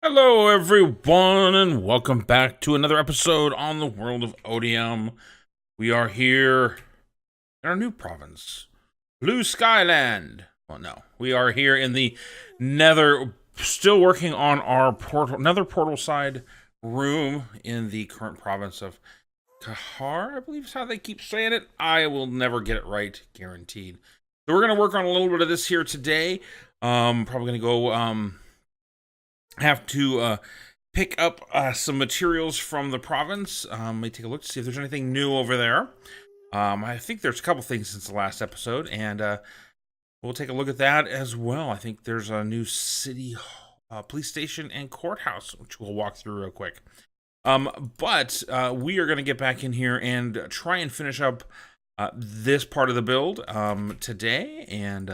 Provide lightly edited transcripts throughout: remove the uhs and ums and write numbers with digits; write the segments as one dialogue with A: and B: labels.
A: Hello, everyone, and welcome back to another episode on the World of Otium. We are here in our new province, Blue Skyland. Well, no, we are here in the Nether, still working on our Nether portal side room in the current province of Kahar, I believe is how they keep saying it. I will never get it right, guaranteed. So we're going to work on a little bit of this here today. Probably going to go have to pick up some materials from the province. Let me take a look to see if there's anything new over there. I think there's a couple things since the last episode, and we'll take a look at that as well. I think there's a new city police station and courthouse, which we'll walk through real quick. But we are going to get back in here and try and finish up this part of the build today, and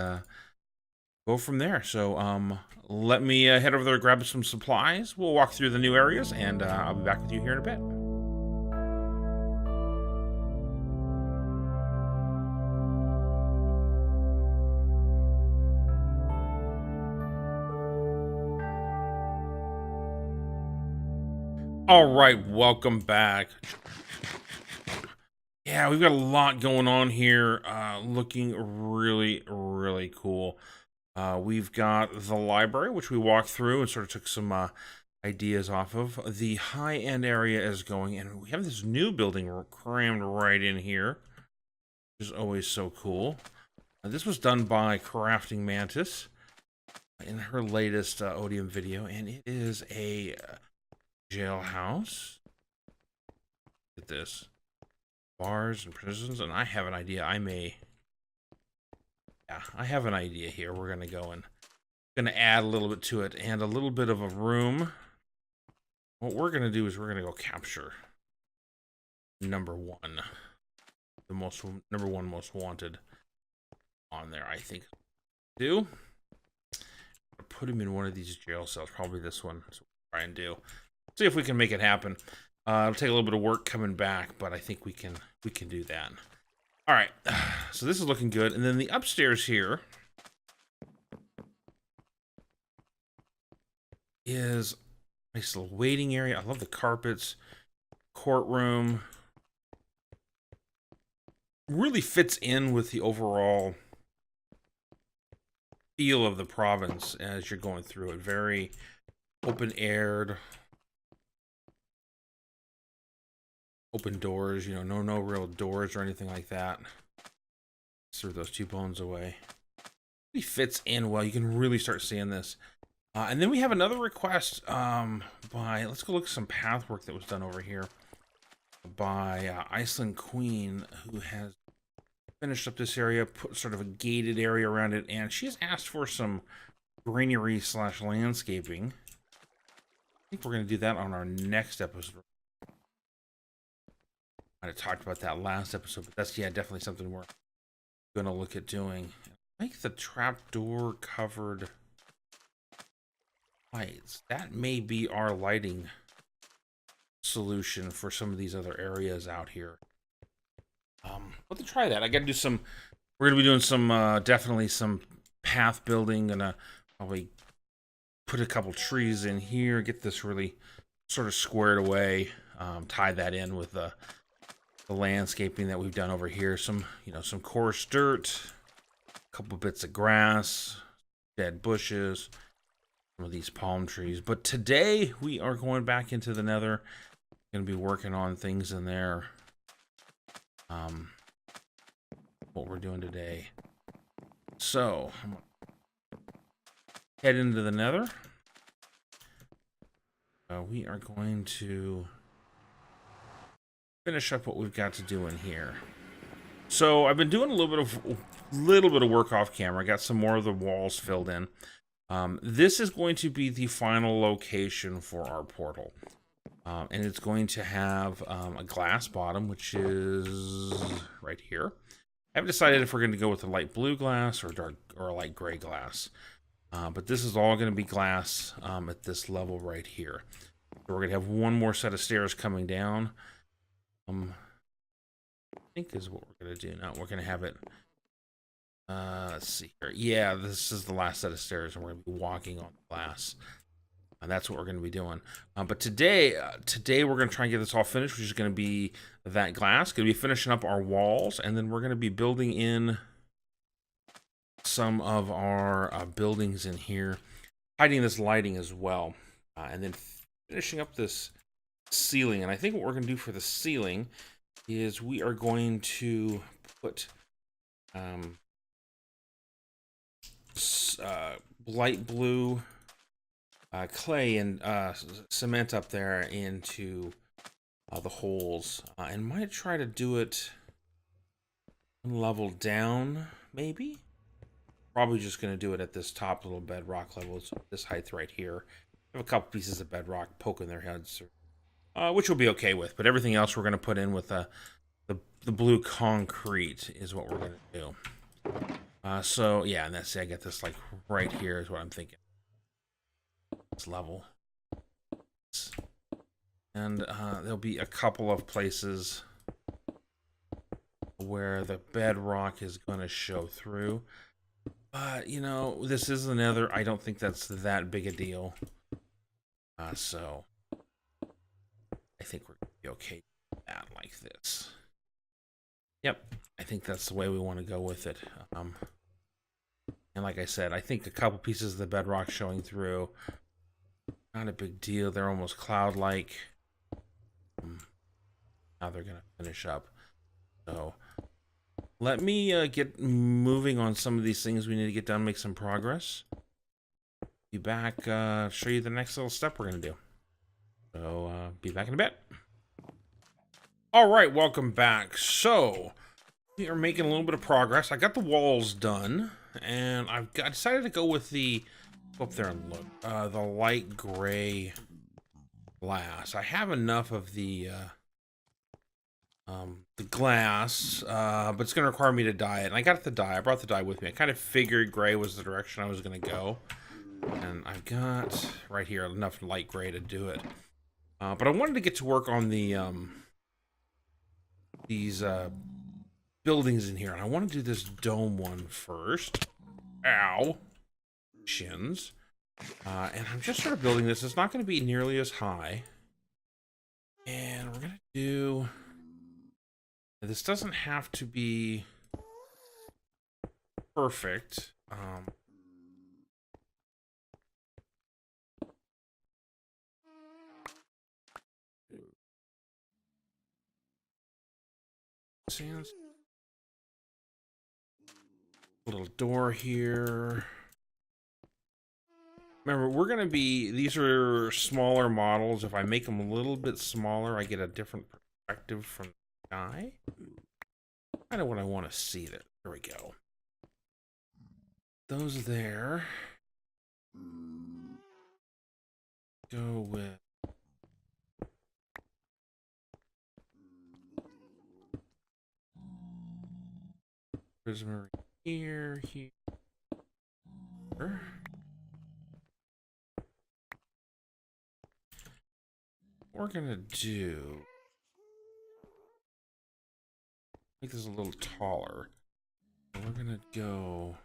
A: go from there. So let me head over there, grab some supplies. We'll walk through the new areas, and I'll be back with you here in a bit. All right, welcome back. Yeah, we've got a lot going on here, looking really, really cool. We've got the library, which we walked through and sort of took some ideas off of. The high-end area is going, and we have this new building crammed right in here, which is always so cool. This was done by CraftingMantis in her latest Otium video, and it is a jailhouse. Look at this. Bars and prisons, and I have an idea. I have an idea here. We're gonna go and add a little bit to it and a little bit of a room. What we're gonna do is we're gonna go capture number one, number one most wanted on there. I think do put him in one of these jail cells, probably this one. So we'll try and see if we can make it happen. It'll take a little bit of work coming back, but I think we can do that. All right, so this is looking good. And then the upstairs here is a nice little waiting area. I love the carpets. Courtroom. Really fits in with the overall feel of the province as you're going through it. Very open-aired. Open doors, you know, no real doors or anything like that. Throw those two bones away. It fits in well. You can really start seeing this. And then we have another request let's go look at some path work that was done over here by Iceland Queen, who has finished up this area, put sort of a gated area around it, and she has asked for some greenery / landscaping. I think we're going to do that on our next episode. I might have talked about that last episode, but that's, yeah, definitely something we're going to look at doing. I like the trapdoor covered lights. That may be our lighting solution for some of these other areas out here. Let's try that. I got to do some, we're going to be doing some, definitely some path building. Gonna probably put a couple trees in here, get this really sort of squared away, tie that in with the landscaping that we've done over here. Some coarse dirt, a couple bits of grass, dead bushes, some of these palm trees. But today we are going back into the Nether. Going to be working on things in there. What we're doing today. So I'm gonna head into the Nether. We are going to finish up what we've got to do in here. So I've been doing a little bit of work off camera. I got some more of the walls filled in. This is going to be the final location for our portal, and it's going to have a glass bottom, which is right here. I haven't decided if we're going to go with a light blue glass or a light gray glass, but this is all going to be glass at this level right here. So we're going to have one more set of stairs coming down. I think is what we're going to do now. We're going to have it, let's see here. Yeah, this is the last set of stairs, and we're going to be walking on glass. That's what we're going to be doing. But today we're going to try and get this all finished, which is going to be that glass. Going to be finishing up our walls, and then we're going to be building in some of our buildings in here, hiding this lighting as well, and then finishing up this ceiling. And I think what we're going to do for the ceiling is we are going to put light blue clay and cement up there into the holes, and might try to do it one level down, maybe. Probably just going to do it at this top little bedrock level. It's this height right here. I have a couple pieces of bedrock poking their heads, which we'll be okay with. But everything else we're going to put in with the blue concrete is what we're going to do. So yeah, and that's it. I get this like right here is what I'm thinking. This level, and there'll be a couple of places where the bedrock is going to show through. But, you know, this is another, I don't think that's that big a deal. So, I think we're going to be okay with that like this. Yep, I think that's the way we want to go with it. And like I said, I think a couple pieces of the bedrock showing through, not a big deal. They're almost cloud-like. Now they're going to finish up. So, let me get moving on some of these things we need to get done, make some progress. Be back, show you the next little step we're going to do. So, be back in a bit. All right, welcome back. So, we are making a little bit of progress. I got the walls done, and I decided to go with the, go up there and look, the light gray glass. I have enough of the glass, but it's going to require me to dye it. And I got the dye. I brought the dye with me. I kind of figured gray was the direction I was going to go. And I've got, right here, enough light gray to do it. But I wanted to get to work on the, these, buildings in here. And I want to do this dome one first. Ow. Shins. And I'm just sort of building this. It's not going to be nearly as high. And we're going to do... This doesn't have to be perfect. Little door here. Remember, we're going to be, these are smaller models. If I make them a little bit smaller, I get a different perspective from the sky. Kind of what I want to see there. There we go. Those there. Go with prism here, here. We're gonna do, make this a little taller. We're gonna go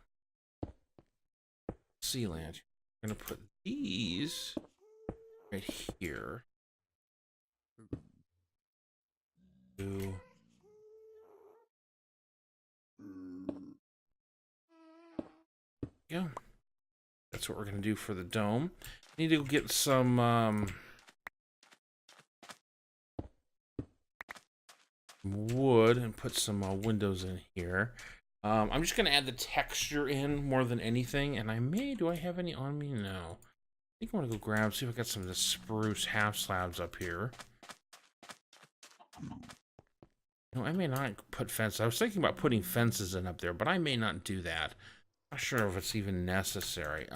A: sealant. We're gonna put these right here. Do yeah. That's what we're gonna do for the dome. Need to get some wood and put some windows in here. I'm just gonna add the texture in more than anything, and I may, do I have any on me? No. I think I want to go grab, see if I got some of the spruce half slabs up here. No, I may not put fences. I was thinking about putting fences in up there, but I may not do that. Not sure if it's even necessary.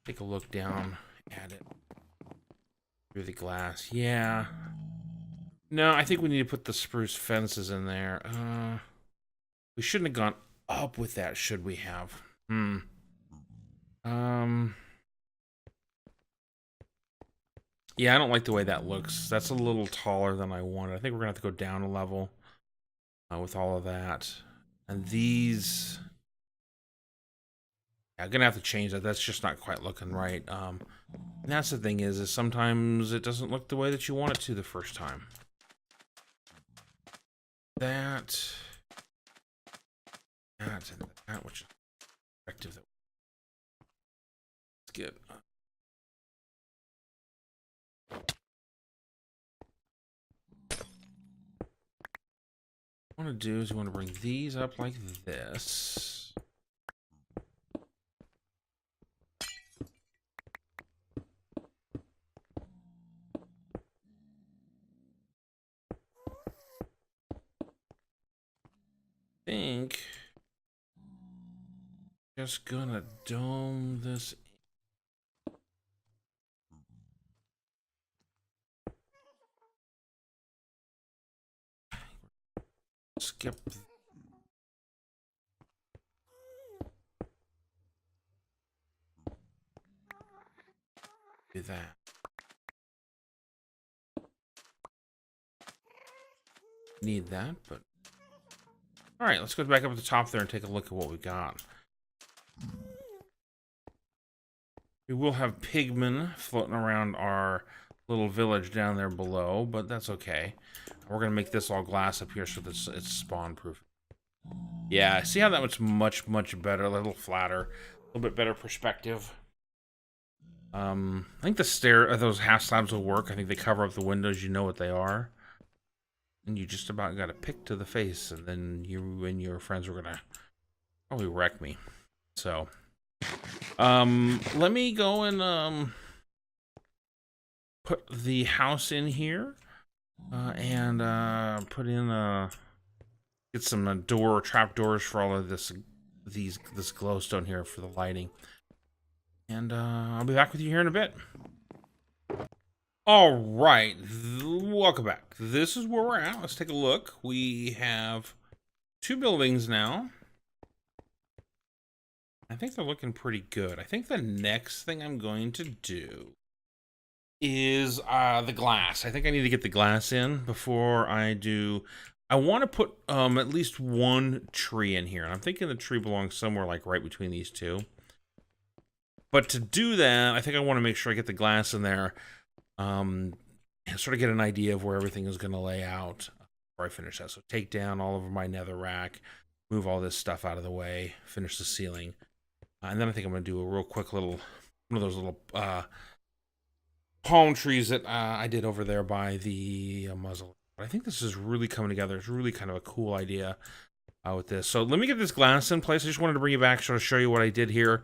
A: Take a look down at it through the glass. Yeah. No, I think we need to put the spruce fences in there. We shouldn't have gone up with that, should we have? Yeah, I don't like the way that looks. That's a little taller than I wanted. I think we're gonna have to go down a level with all of that. And these, I'm gonna have to change that. That's just not quite looking right. And that's the thing is sometimes it doesn't look the way that you want it to the first time. That, and that, which is effective. Let's get. What I want to do is you want to bring these up like this. I think just gonna dome this. Skip. Do that. Need that, but all right, let's go back up at the top there and take a look at what we got. We will have pigmen floating around our little village down there below, but that's okay. We're gonna make this all glass up here so that it's spawn proof. Yeah, see how that was much better, a little flatter, a little bit better perspective. I think those half slabs will work. I think they cover up the windows. You know what they are, and you just about got a pick to the face, and then you and your friends were gonna probably wreck me. So, let me go and put the house in here, and put in get some trap doors for all of this glowstone here for the lighting. And I'll be back with you here in a bit. All right, welcome back. This is where we're at. Let's take a look. We have 2 buildings now. I think they're looking pretty good. I think the next thing I'm going to do is the glass. I think I need to get the glass in before I do. I want to put at least 1 tree in here. And I'm thinking the tree belongs somewhere like right between these 2. But to do that, I think I want to make sure I get the glass in there. Sort of get an idea of where everything is going to lay out before I finish that. So take down all of my nether rack, move all this stuff out of the way, finish the ceiling. And then I think I'm going to do a real quick one of those little palm trees that I did over there by the muzzle. But I think this is really coming together. It's really kind of a cool idea with this. So let me get this glass in place. I just wanted to bring you back to show you what I did here.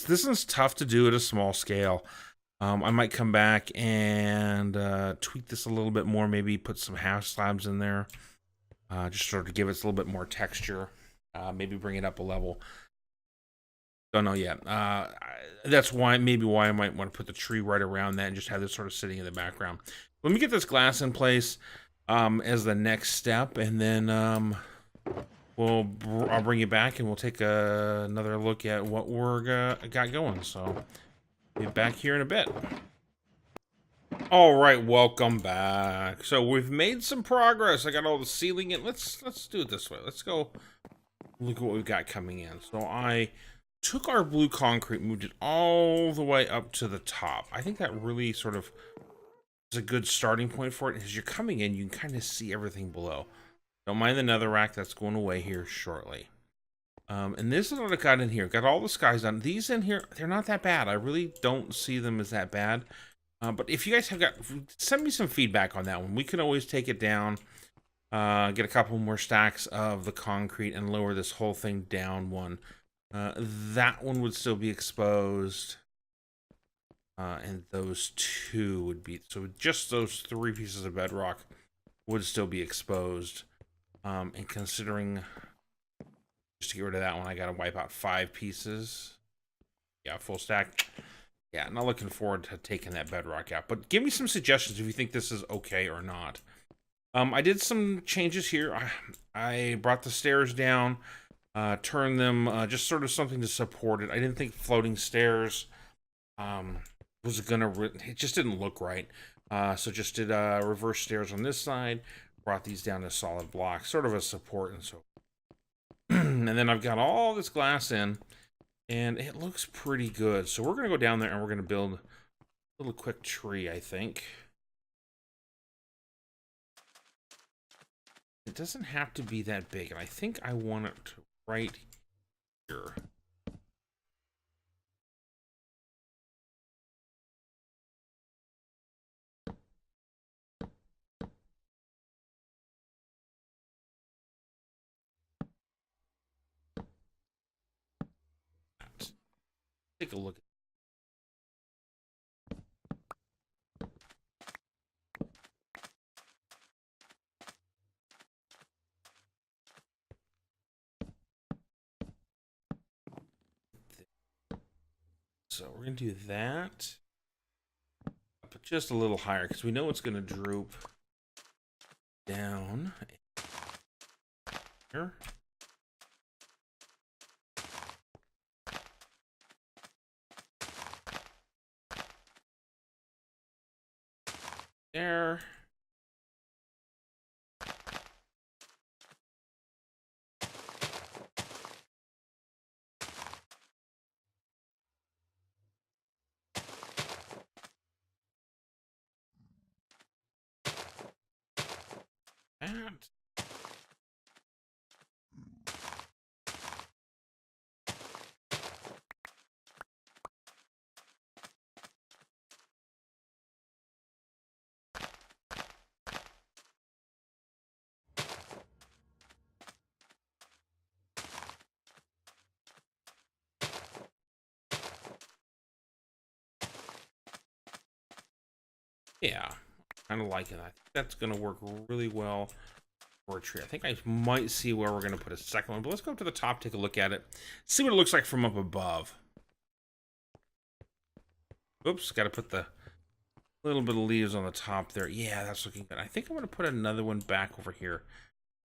A: This is tough to do at a small scale. I might come back and tweak this a little bit more, maybe put some half slabs in there, just sort of give it a little bit more texture, maybe bring it up a level. Don't know yet. That's maybe why I might want to put the tree right around that and just have this sort of sitting in the background. Let me get this glass in place as the next step, and then I'll bring you back and we'll take another look at what we're got going. So be back here in a bit. All right, welcome back. So we've made some progress. I got all the ceiling in. Let's do it this way. Let's go look at what we've got coming in. So I took our blue concrete, moved it all the way up to the top. I think that really sort of is a good starting point for it. As you're coming in, you can kind of see everything below. Don't mind the nether rack, that's going away here shortly. And this is what I got in here. Got all the skies done. These in here, they're not that bad. I really don't see them as that bad. But if you guys send me some feedback on that one. We can always take it down, get a couple more stacks of the concrete and lower this whole thing down one. That one would still be exposed. And those 2 would be, so just those 3 pieces of bedrock would still be exposed. And considering, just to get rid of that one, I gotta wipe out 5 pieces. Yeah, full stack. Yeah, not looking forward to taking that bedrock out. But give me some suggestions if you think this is okay or not. I did some changes here. I brought the stairs down, turned them, just sort of something to support it. I didn't think floating stairs was gonna, it just didn't look right. So just did reverse stairs on this side, brought these down to solid blocks, sort of a support and so. And then I've got all this glass in, and it looks pretty good. So we're gonna go down there and we're gonna build a little quick tree, I think. It doesn't have to be that big, and I think I want it right here. Take a look. So we're gonna do that, but just a little higher because we know it's gonna droop down here. There. That. Yeah, kind of like it. I think that's gonna work really well for a tree. I think I might see where we're gonna put a second one, but let's go up to the top, take a look at it, see what it looks like from up above. Oops, got to put the little bit of leaves on the top there. Yeah, that's looking good. I think I'm gonna put another one back over here,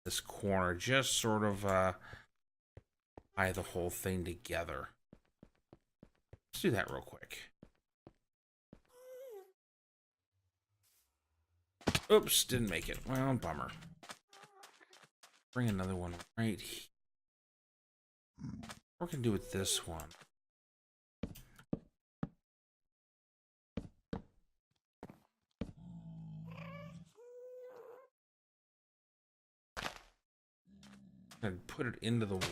A: this corner, just sort of tie the whole thing together. Let's do that real quick. Oops, didn't make it. Well, bummer. Bring another one right here. We're gonna do with this one. And put it into the wall.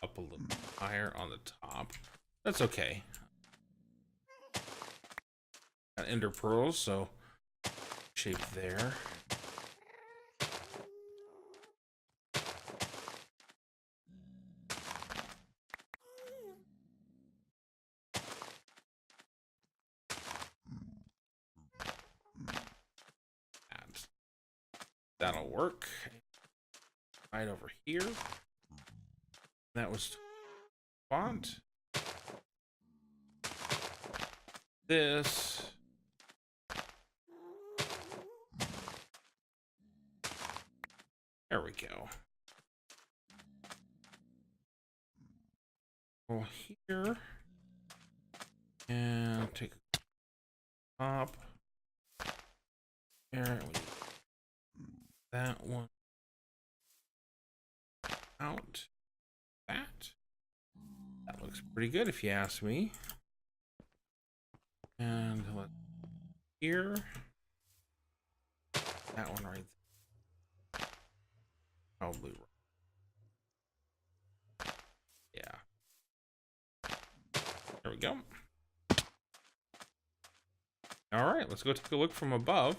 A: Up a little higher on the top. That's okay. Got ender pearls, so shape there. And that'll work. Right over here. That was font. This. There we go. Well, here. And take a top. There. That one. Out. That looks pretty good if you ask me. And let here. That one right there. Probably right. Yeah. There we go. All right, let's go take a look from above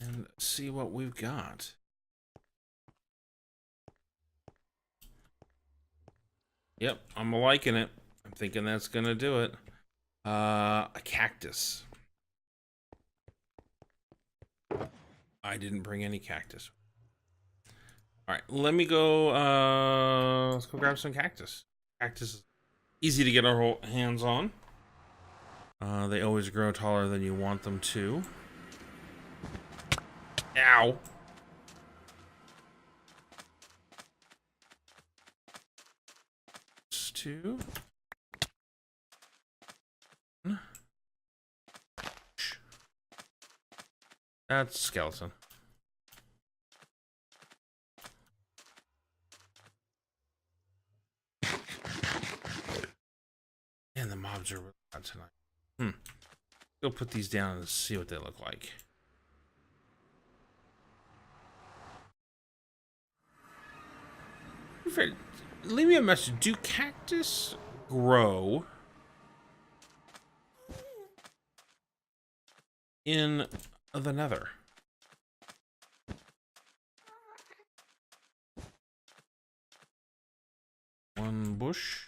A: and see what we've got. Yep, I'm liking it. I'm thinking that's gonna do it. A cactus. I didn't bring any cactus. All right, let me go. Let's go grab some cactus. Cactus is easy to get our hands on. They always grow taller than you want them to. Ow. Two. That's skeleton. And the mobs are really bad tonight. Go put these down and see what they look like. Leave me a message. Do cactus grow in the nether? One bush.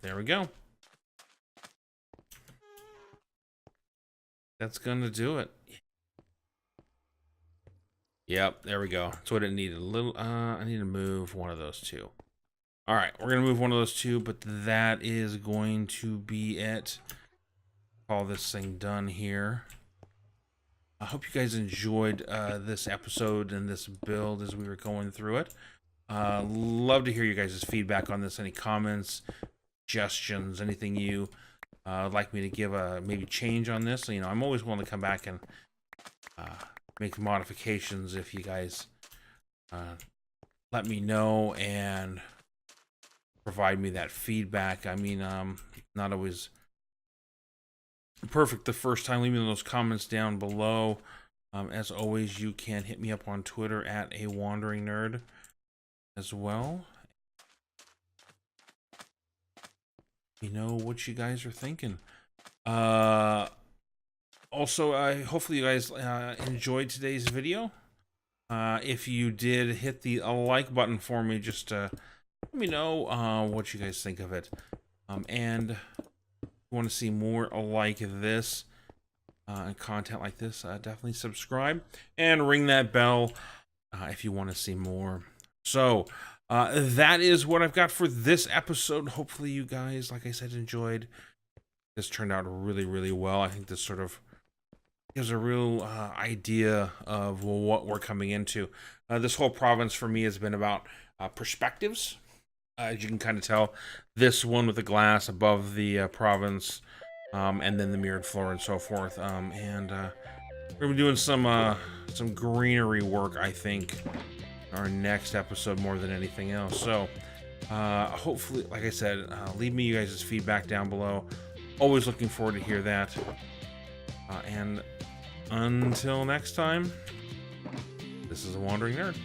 A: There we go. That's gonna do it. Yep, there we go. That's what it needed. A little. I need to move one of those two. All right, we're gonna move one of those two, but that is going to be it. Call this thing done here. I hope you guys enjoyed this episode and this build as we were going through it. Love to hear you guys' feedback on this. Any comments, suggestions, anything you would like me to give a maybe change on this. You know, I'm always willing to come back and make modifications if you guys let me know and provide me that feedback. I mean, not always perfect the first time. Leave me those comments down below. As always, you can hit me up on Twitter at @awanderingnerd as well. You know what you guys are thinking. Also, hopefully you guys enjoyed today's video. If you did, hit the like button for me. Just let me know what you guys think of it. And if you want to see more like this and content like this, definitely subscribe and ring that bell if you want to see more. So that is what I've got for this episode. Hopefully you guys, like I said, enjoyed. This turned out really, really well. I think this sort of gives a real idea of what we're coming into. This whole province for me has been about perspectives. As you can kind of tell, this one with the glass above the province, and then the mirrored floor and so forth. And we're gonna be doing some greenery work, I think, our next episode more than anything else. So hopefully, like I said, leave me you guys' feedback down below. Always looking forward to hear that. And until next time, this is A Wandering Nerd.